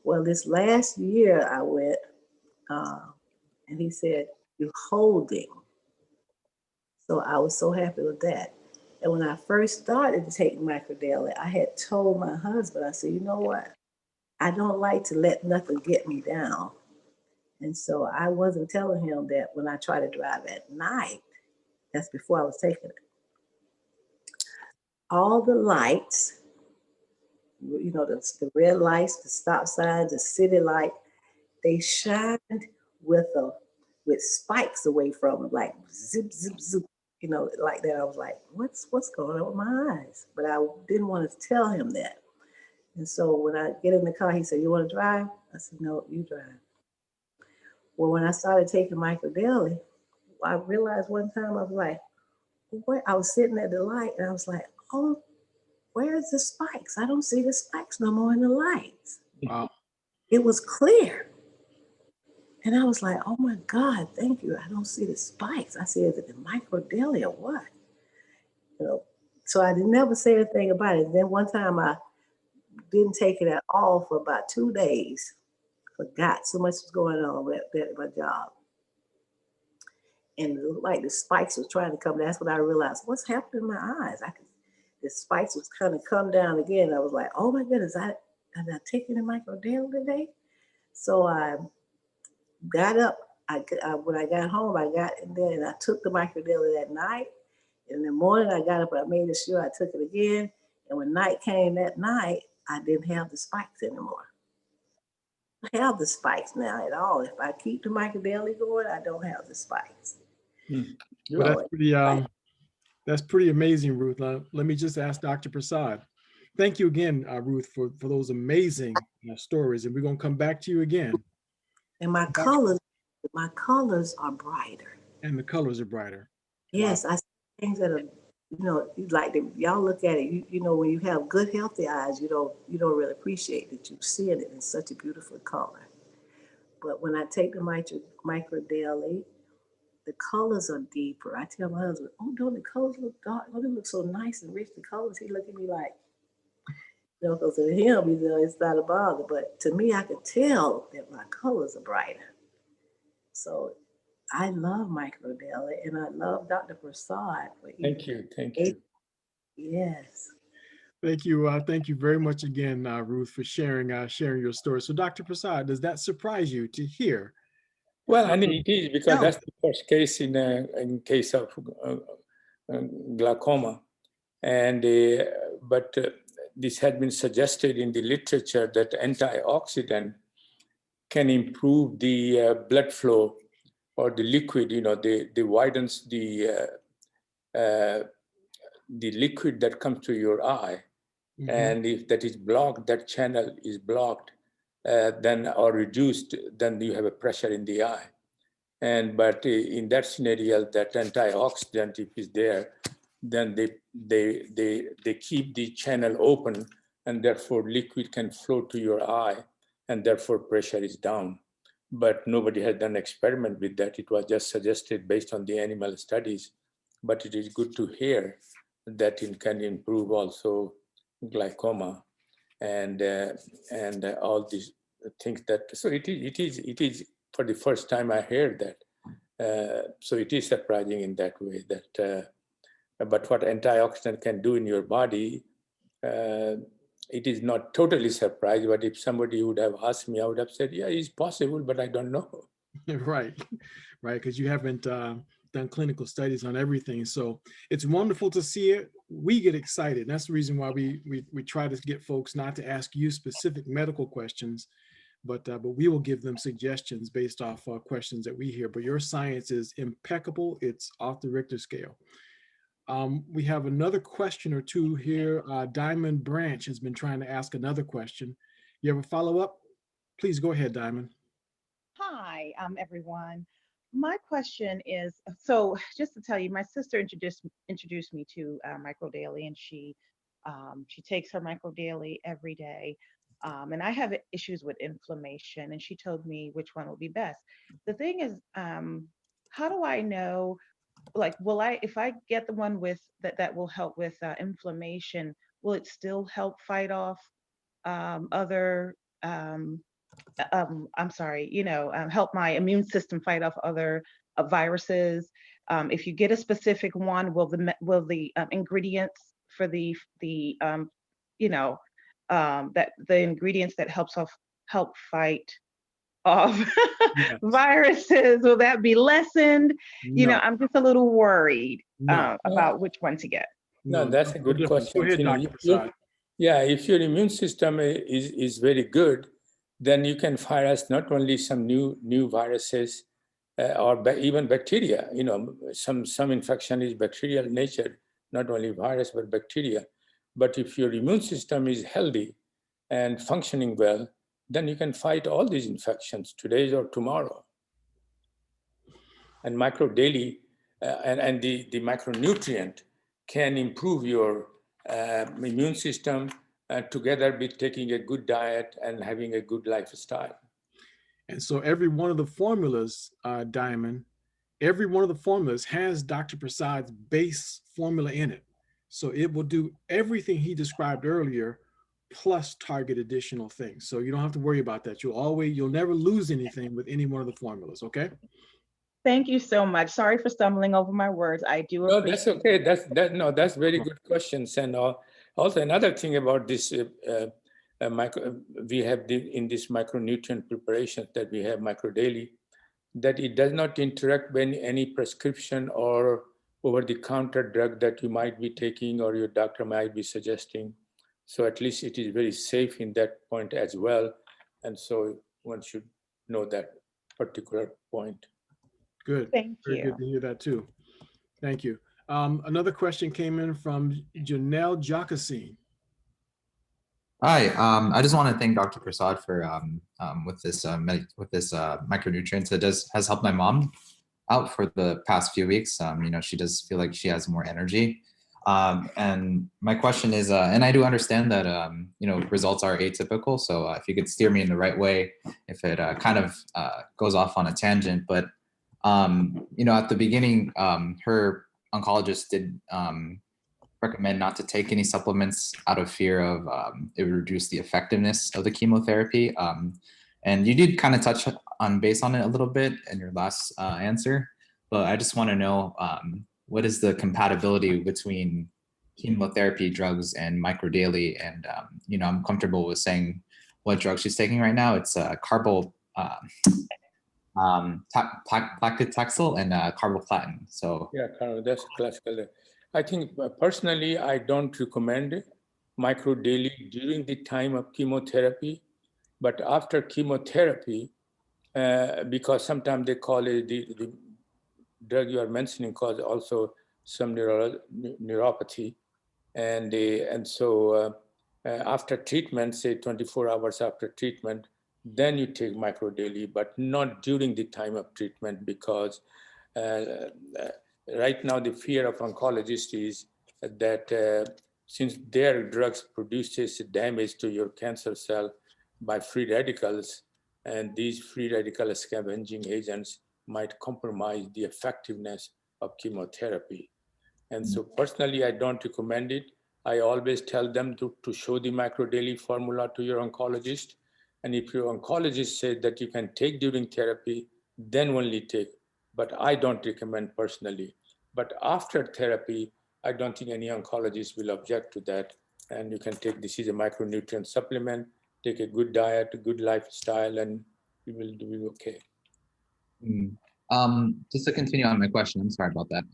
Well, this last year I went, and he said, "You're holding." So I was so happy with that. And when I first started to take microdaily, I had told my husband, I said, "You know what? I don't like to let nothing get me down." And so I wasn't telling him that when I try to drive at night, that's before I was taking it. All the lights, the red lights, the stop signs, the city light, they shined with spikes away from them, like zip, zip, zip, like that. I was like, what's going on with my eyes? But I didn't want to tell him that. And so when I get in the car, he said, "You want to drive?" I said, "No, you drive." Well, when I started taking microdaily, I realized one time I was like, where I was sitting at the light and I was like, "Oh, where's the spikes? I don't see the spikes no more in the lights." Wow. It was clear. And I was like, "Oh my God, thank you. I don't see the spikes." I said, "Is it the microdaily or what?" So I didn't never say anything about it. Then one time I didn't take it at all for about 2 days. Forgot so much was going on at my job. And it looked like the spikes was trying to come. That's when I realized what's happening in my eyes. The spikes was kind of come down again. I was like, "Oh my goodness, am I taking the microdaily today?" So I got up. When I got home, I got in there and I took the microdaily that night. In the morning, I got up and I made sure I took it again. And when night came that night, I didn't have the spikes anymore. I have the spikes now at all. If I keep the microdaily going, I don't have the spikes. Well, that's pretty amazing, Ruth. Let me just ask Dr. Prasad. Thank you again, Ruth, for those amazing stories, and we're going to come back to you again. And my colors are brighter. And the colors are brighter. Yes, wow. I see things that are, like y'all look at it. When you have good, healthy eyes, you don't really appreciate that you're seeing it in such a beautiful color. But when I take the micro daily, the colors are deeper. I tell my husband, oh, don't the colors look dark? Oh, they look so nice and rich, the colors. He look at me like, because to him, it's not a bother. But to me, I could tell that my colors are brighter. So I love microdeli and I love Dr. Prasad. Thank you. Thank you. Yes. Thank you very much again, Ruth, for sharing your story. So, Dr. Prasad, does that surprise you to hear? Well, I mean, it is, because that's the first case in case of glaucoma, and but this had been suggested in the literature that antioxidant can improve the blood flow or the liquid. You know, they widens the liquid that comes to your eye. Mm-hmm. And if that is blocked, that channel is blocked, then or reduced, then you have a pressure in the eye. And but in that scenario, that antioxidant, if is there, then they keep the channel open, and therefore liquid can flow to your eye, and therefore pressure is down. But nobody had done experiment with that. It was just suggested based on the animal studies. But it is good to hear that it can improve also glaucoma and all these things that. So it is for the first time I heard that. So it is surprising in that way that. But what antioxidant can do in your body, it is not totally surprised. But if somebody would have asked me, I would have said, yeah, it's possible, but I don't know. Right, because you haven't done clinical studies on everything. So it's wonderful to see it. We get excited. That's the reason why we try to get folks not to ask you specific medical questions, but we will give them suggestions based off questions that we hear. But your science is impeccable. It's off the Richter scale. We have another question or two here. Diamond Branch has been trying to ask another question. You have a follow-up? Please go ahead, Diamond. Hi, everyone. My question is, so just to tell you, my sister introduced me to microdaily, and she takes her microdaily every day. And I have issues with inflammation, and she told me which one would be best. The thing is, how do I know? Like, if I get the one with that will help with inflammation, will it still help fight off other help my immune system fight off other viruses? If you get a specific one, will the ingredients for the ingredients that help fight off yes. viruses, will that be lessened? No. I'm just a little worried about which one to get. No, that's a good question. Go ahead, Dr. Prasad. Yeah, if your immune system is very good, then you can fire us not only some new viruses or even bacteria. Some infection is bacterial nature, not only virus but bacteria. But if your immune system is healthy and functioning well, then you can fight all these infections today or tomorrow. And microdaily and the micronutrient can improve your immune system together with taking a good diet and having a good lifestyle. And so every one of the formulas, Diamond, every one of the formulas has Dr. Prasad's base formula in it. So it will do everything he described earlier, plus target additional things. So you don't have to worry about that. You'll never lose anything with any one of the formulas, okay? Thank you so much. Sorry for stumbling over my words. I do appreciate it. That's okay. That's very good questions. And also another thing about this, we have in this micronutrient preparation that we have microdaily, that it does not interact with any prescription or over-the-counter drug that you might be taking or your doctor might be suggesting. So at least it is very safe in that point as well. And so one should know that particular point. Good. Thank you. Very good to hear that too. Thank you. Another question came in from Janelle Jacasine. Hi, I just want to thank Dr. Prasad for with this micronutrients. It has helped my mom out for the past few weeks. She does feel like she has more energy. And my question is, and I do understand that, results are atypical. So if you could steer me in the right way, if it kind of goes off on a tangent, but, at the beginning, her oncologist did recommend not to take any supplements out of fear of it would reduce the effectiveness of the chemotherapy. And you did kind of touch on base on it a little bit in your last answer, but I just want to know what is the compatibility between chemotherapy drugs and microdaily? And I'm comfortable with saying what drug she's taking right now. It's paclitaxel and carboplatin. So yeah, that's classical. I think personally, I don't recommend micro daily during the time of chemotherapy, but after chemotherapy, because sometimes they call it the drug you are mentioning cause also some neuropathy, and so after treatment, say 24 hours after treatment, then you take micro daily, but not during the time of treatment, because right now the fear of oncologists is that since their drugs produces damage to your cancer cell by free radicals, and these free radical scavenging agents might compromise the effectiveness of chemotherapy. And so personally, I don't recommend it. I always tell them to show the microdaily formula to your oncologist. And if your oncologist said that you can take during therapy, then only take. But I don't recommend personally. But after therapy, I don't think any oncologist will object to that. And you can take, this is a micronutrient supplement, take a good diet, a good lifestyle, and you will do okay. Just to continue on my question, I'm sorry about that.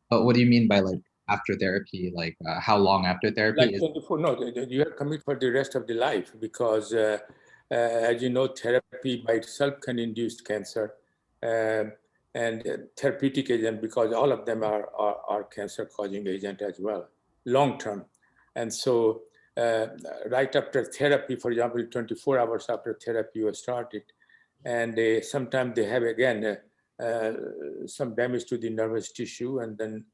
But what do you mean by like after therapy? Like how long after therapy? Like 24, no, you have commit for the rest of the life, because as you know, therapy by itself can induce cancer, and therapeutic agent, because all of them are cancer causing agent as well, long term. And so right after therapy, for example, 24 hours after therapy was started, and sometimes they have again some damage to the nervous tissue, and then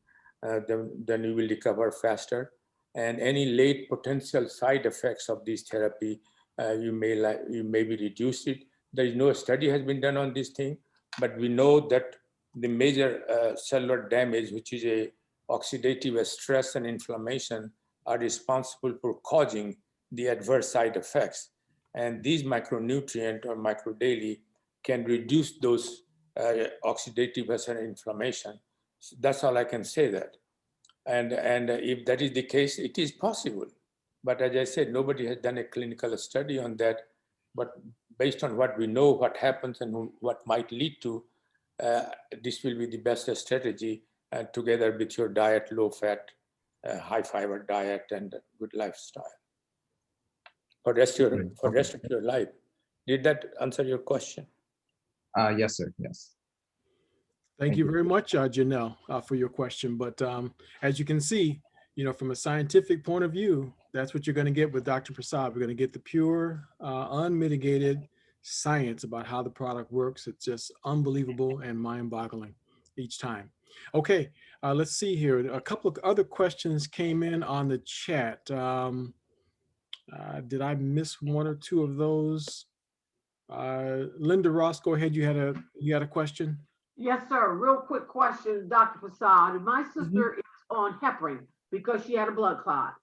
you will recover faster. And any late potential side effects of this therapy, you may be reduced it. There is no study has been done on this thing, but we know that the major cellular damage, which is a oxidative stress and inflammation, are responsible for causing the adverse side effects. And these micronutrient or microdaily can reduce those oxidative and inflammation. So that's all I can say that. And if that is the case, it is possible. But as I said, nobody has done a clinical study on that. But based on what we know, what happens and what might lead to, this will be the best strategy, together with your diet, low fat, high fiber diet, and good lifestyle for rest of your life. Did that answer your question? Yes, sir. Yes. Thank you very much, Janelle, for your question. But as you can see, from a scientific point of view, that's what you're going to get with Dr. Prasad. We're going to get the pure, unmitigated science about how the product works. It's just unbelievable and mind-boggling each time. Okay, let's see here. A couple of other questions came in on the chat. Did I miss one or two of those? Linda Ross, go ahead. You had a question? Yes, sir. Real quick question, Dr. Prasad. My sister is on heparin because she had a blood clot.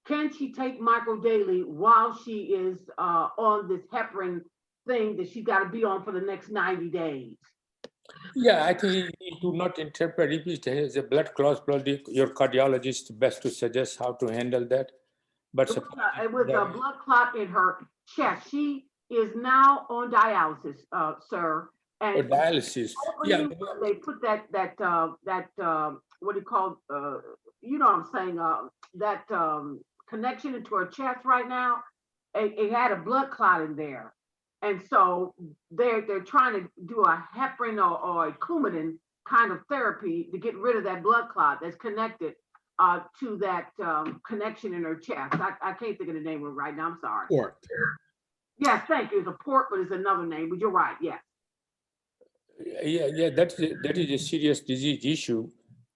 Can she take microdaily while she is on this heparin thing that she's got to be on for the next 90 days? Yeah, I think you do not interpret if it has a blood clot. Your cardiologist best to suggest how to handle that. But it was a blood clot in her chest. She is now on dialysis, sir. And dialysis. Yeah, they put that what do you call you know what I'm saying, that connection into her chest right now. It had a blood clot in there, and so they're trying to do a heparin or a Coumadin kind of therapy to get rid of that blood clot that's connected to that connection in her chest. I can't think of the name of it right now. I'm sorry. Port. Yes, thank you. It's a port, but it's another name. But you're right. Yes. Yeah. That is a serious disease issue,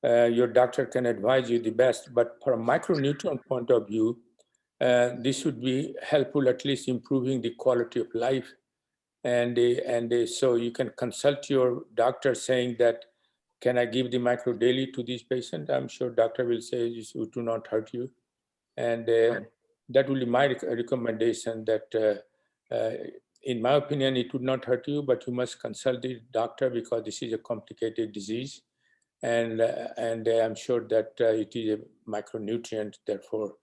your doctor can advise you the best. But from a micronutrient point of view, this would be helpful, at least improving the quality of life. And so you can consult your doctor saying that, can I give the micro daily to this patient? I'm sure doctor will say it do not hurt you. And that will be my recommendation, that in my opinion, it would not hurt you, but you must consult the doctor because this is a complicated disease. And I'm sure that it is a micronutrient, therefore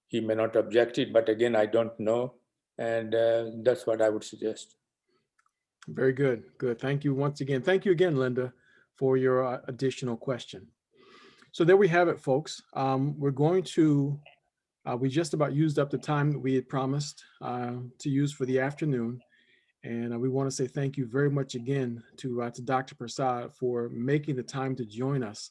he may not object it, but again, I don't know. And that's what I would suggest. Very good. Good. Thank you once again. Thank you again, Linda, for your additional question. So there we have it, folks. We're going to, we just about used up the time that we had promised to use for the afternoon. And we want to say thank you very much again to Dr. Prasad for making the time to join us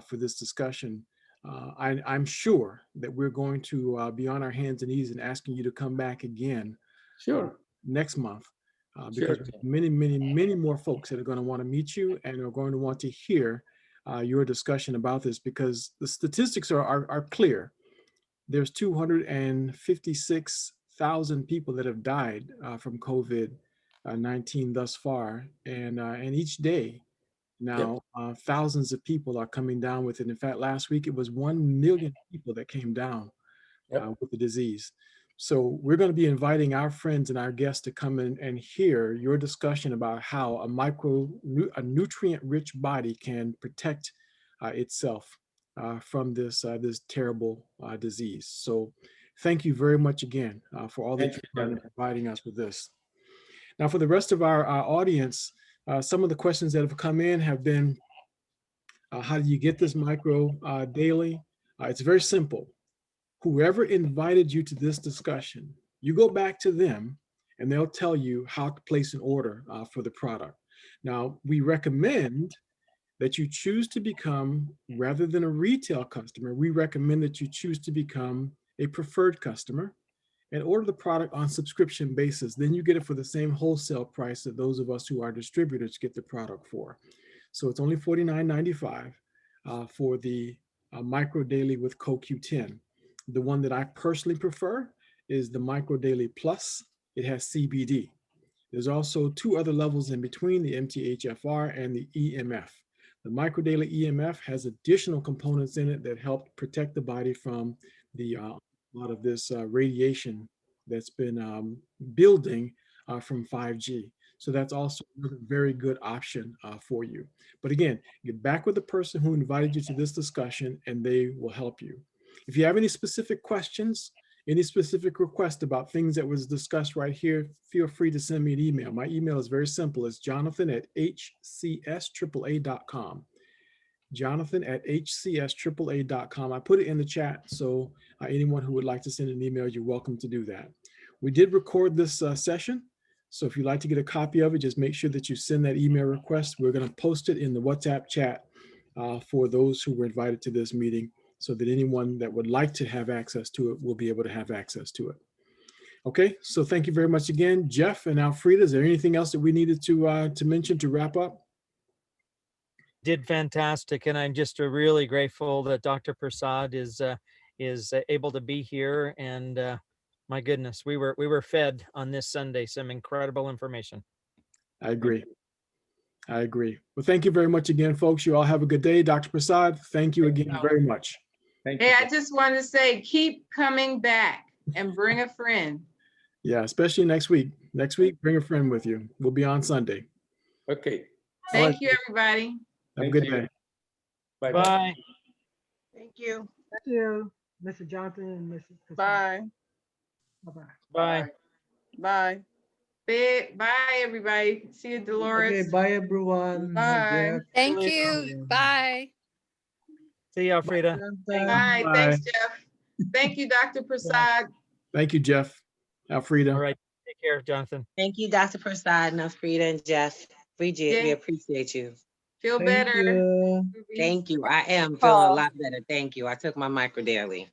for this discussion. I'm sure that we're going to be on our hands and knees and asking you to come back again next month. Because many more folks that are going to want to meet you and are going to want to hear your discussion about this, because the statistics are clear. There's 256,000 people that have died from COVID-19 thus far, and each day now thousands of people are coming down with it. In fact, last week it was 1 million people that came down with the disease. So we're going to be inviting our friends and our guests to come in and hear your discussion about how a nutrient-rich body can protect itself from this terrible disease. So thank you very much again for all that you've done in providing us with this. Now, for the rest of our audience, some of the questions that have come in have been, how do you get this micro daily? It's very simple. Whoever invited you to this discussion, you go back to them and they'll tell you how to place an order for the product. Now, we recommend that you choose to become, rather than a retail customer, we recommend that you choose to become a preferred customer and order the product on subscription basis. Then you get it for the same wholesale price that those of us who are distributors get the product for. So it's only $49.95 for the Micro Daily with CoQ10. The one that I personally prefer is the Micro Daily Plus. It has CBD. There's also 2 other levels in between, the MTHFR and the EMF. The Micro Daily EMF has additional components in it that help protect the body from the a lot of this radiation that's been building from 5G. So that's also a very good option for you. But again, get back with the person who invited you to this discussion and they will help you. If you have any specific questions, any specific request about things that was discussed right here, feel free to send me an email. My email is very simple. It's jonathan@hcsaaa.com. jonathan@hcsaaa.com. I put it in the chat, so anyone who would like to send an email, you're welcome to do that. We did record this session, so if you'd like to get a copy of it, just make sure that you send that email request. We're going to post it in the WhatsApp chat for those who were invited to this meeting, so that anyone that would like to have access to it will be able to have access to it. Okay, so thank you very much again, Jeff and Alfreda. Is there anything else that we needed to mention to wrap up? Did fantastic, and I'm just really grateful that Dr. Prasad is able to be here. And my goodness, we were fed on this Sunday some incredible information. I agree. I agree. Well, thank you very much again, folks. You all have a good day. Dr. Prasad, thank you again very much. Thank you. Hey, I just wanted to say, keep coming back and bring a friend. Yeah, especially next week. Next week, bring a friend with you. We'll be on Sunday. Okay. Thank you, everybody. Have a good day. Bye. Bye. Thank you. Thank you, Mr. Johnson and Mrs. Prasad. Bye. Bye-bye. Bye. Bye. Bye, everybody. See you, Dolores. Okay, bye, everyone. Bye. Jeff. Thank Bye. you. Bye. See you, Alfreda. Bye. Bye. Bye. Thanks, Jeff. Thank you, Dr. Prasad. Thank you, Jeff. Alfreda. All right. Take care, Jonathan. Thank you, Dr. Prasad, and Alfreda and Jeff. Bridget, we Yeah. appreciate you. Feel Thank better. you. Thank you. I am feeling a lot better. Thank you. I took my micro daily.